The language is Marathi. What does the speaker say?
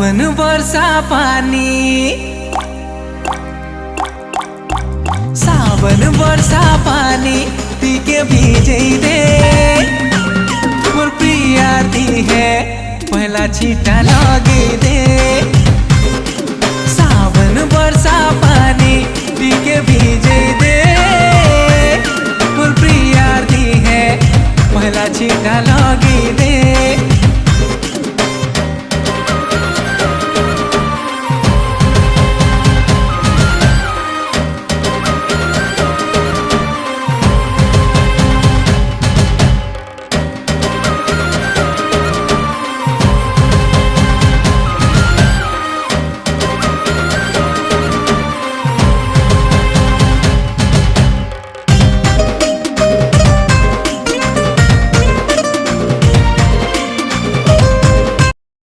सावन वर्षा पानी, सावन वर्षा पानी पी के भीजे दे। मोर प्रियार्थी है पहला छीटा लगे दे। सावन वर्षा पानी पी के भीजे दे। मोर प्रियार्थी है पहला छीटा लगे दे।